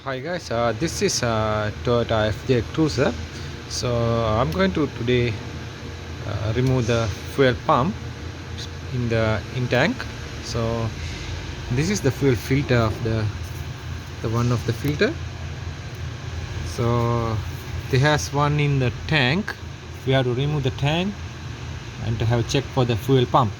Hi guys, this is Toyota FJ Cruiser. So I'm going to today remove the fuel pump in the in tank. So this is the fuel filter of the one of the filter. So there has one in the tank. We have to remove the tank and to have check for the fuel pump.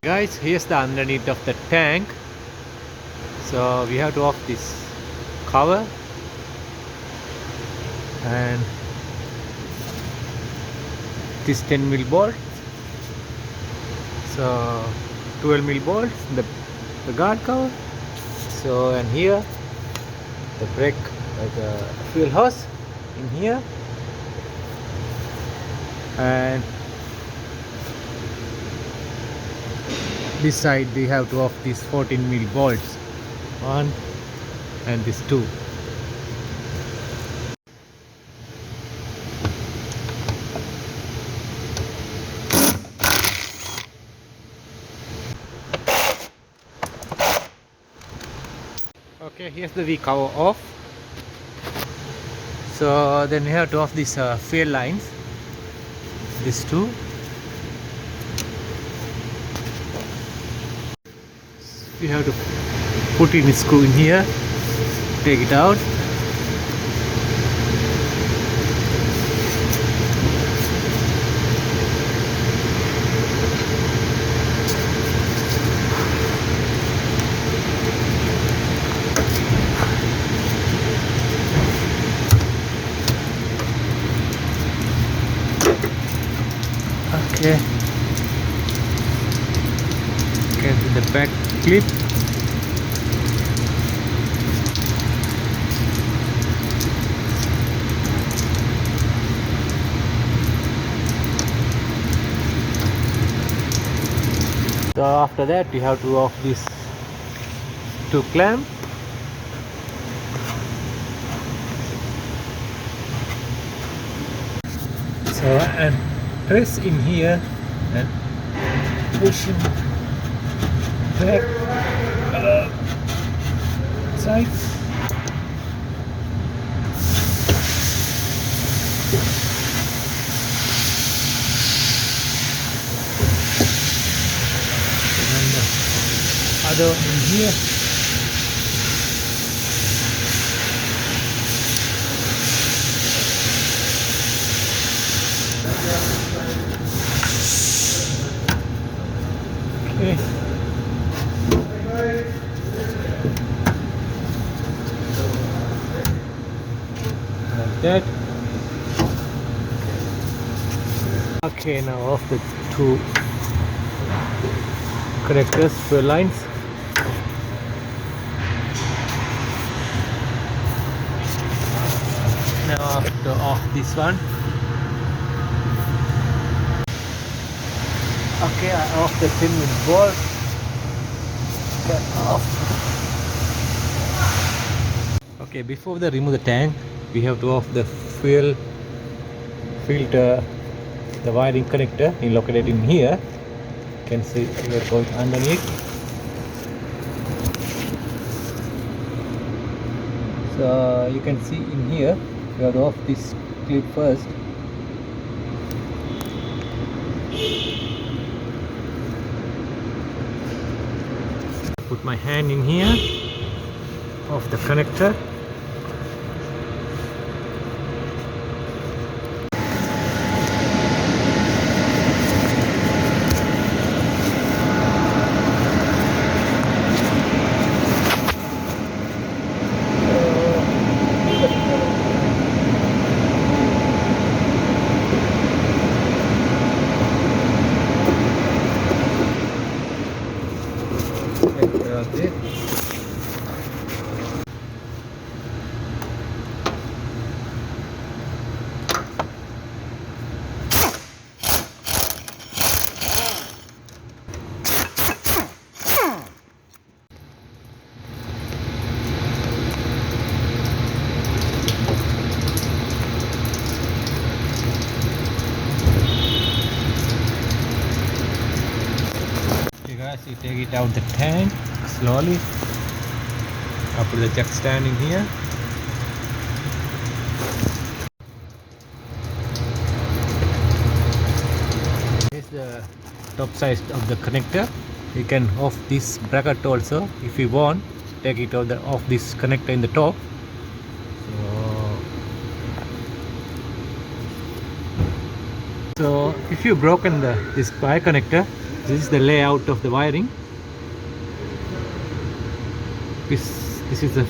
Guys, here's the underneath of the tank. So we have to off this cover and this 10 mil bolt, so 12 mil bolts, the guard cover. So and here the brake, the fuel hose in here, and this side we have to off these 14 mil bolts, one and this two. Okay, here's the V cover off. So then we have to off these fuel lines, these two. We have to put in a screw in here, take it out. Okay, with the back clip. So after that we have to off this two clamp. So and press in here and push in back side. And the other in here. Okay. Like that. Okay, now off the two connectors, fuel lines. Now after off this one. Okay, I off the 10 mil bolt. Get off. Okay, before we remove the tank, we have to off the fuel filter, the wiring connector located in here. You can see we are going underneath. So you can see in here we have to off this clip first. Put my hand in here, off the connector. You take it out the tank slowly. I put the jack stand in here. Here's the top side of the connector. You can off this bracket also if you want. Take it off this connector in the top. So if you broken this wire connector, this is the layout of the wiring. This is the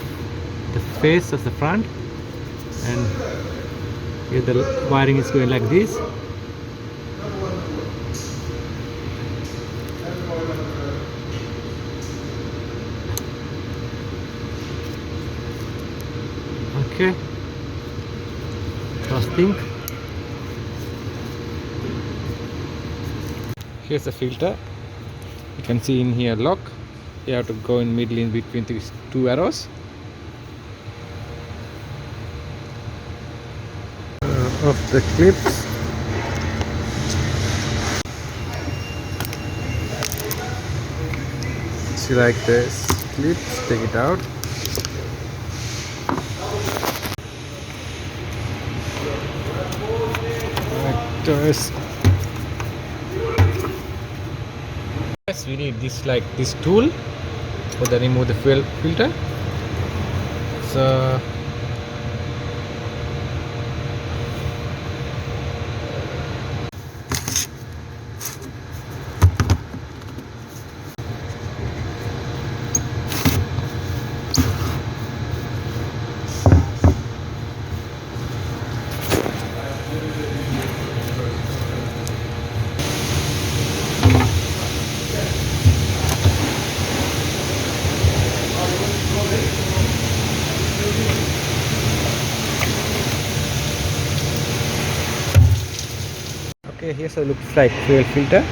face of the front, and here the wiring is going like this. Okay, first thing, here's the filter. You can see in here lock. You have to go in middle in between these two arrows. Of the clips. See, like this clips, take it out. Yes, we need this tool for the remove the fuel filter. So okay, here's a looks like fuel filter.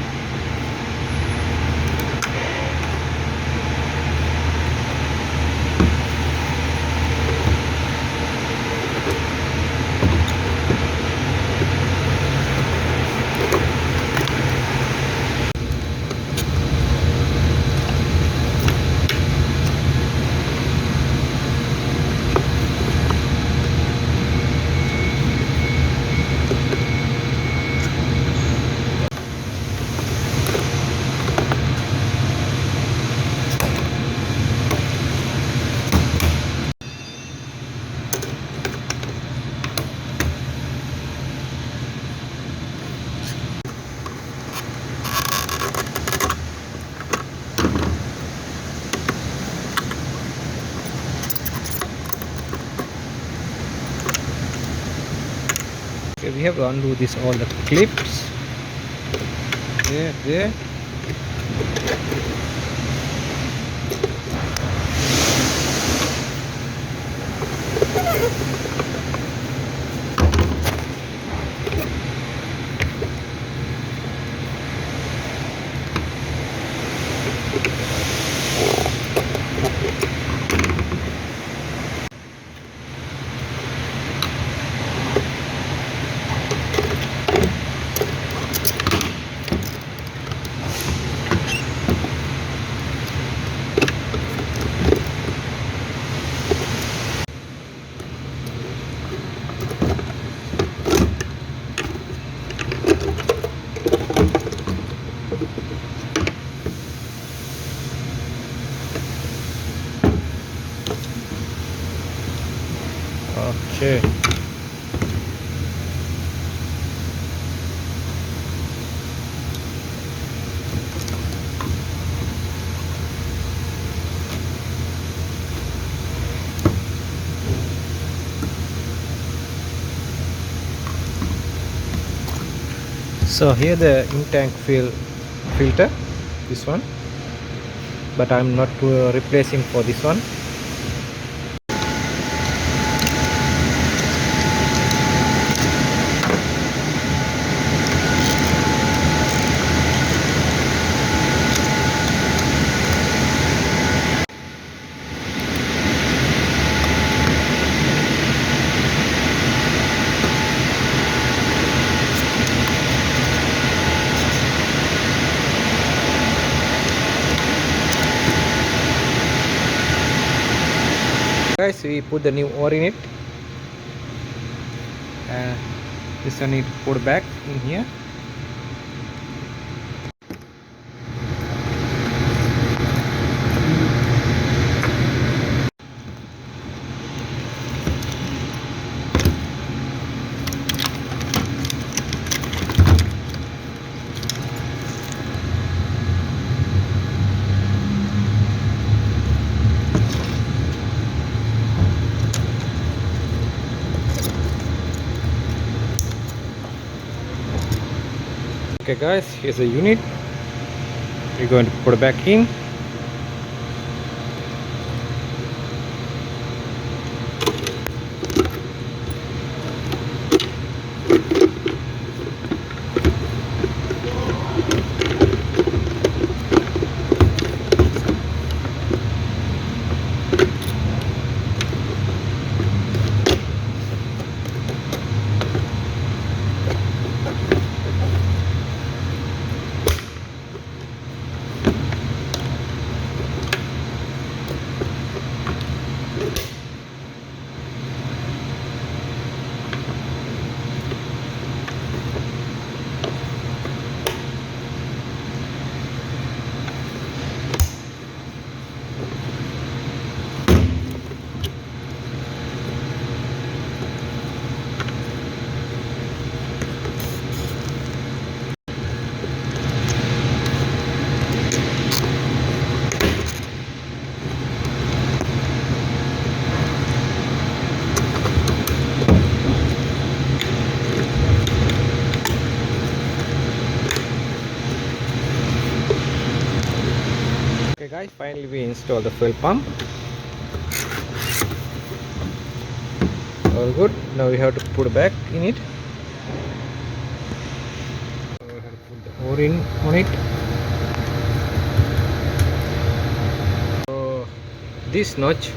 Okay, we have to undo this all the clips. There. Okay. So here the in-tank filter, this one, but I'm not replacing for this one. guys, we put the new ore in it, and this one need to put back in here. Okay guys, here's a unit. We're going to put it back in. Okay guys, finally we installed the fuel pump. All good. Now we have to put it back in it. So we have to put the ore in on it. So this notch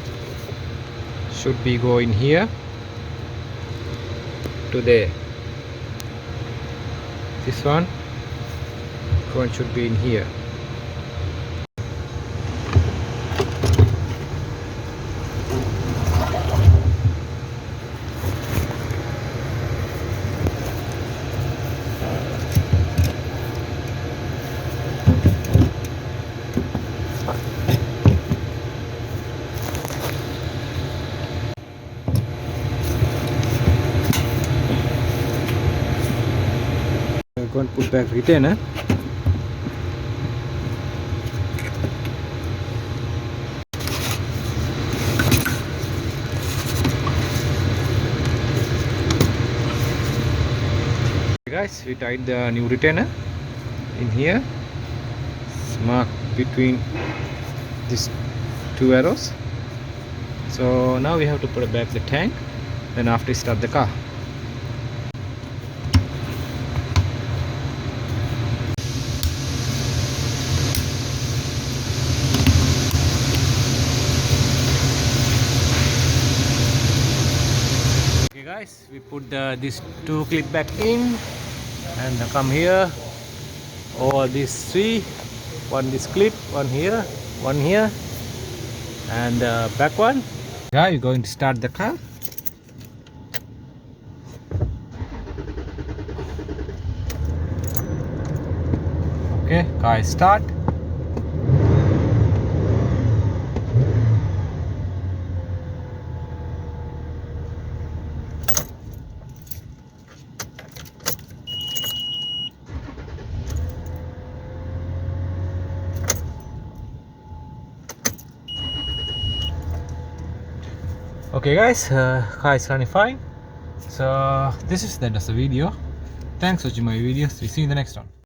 should be going here to there. This one should be in here. We're going to put back retainer. Guys, we tied the new retainer in here. It's marked between these two arrows. So now we have to put back the tank, then after start the car. Okay guys, we put these two clip back in, and come here. All these three, one this clip, one here, and back one. Yeah, you're going to start the car. Okay, car start. Okay guys, car is running fine. So this is the end of the video. Thanks for watching my videos. We see you in the next one.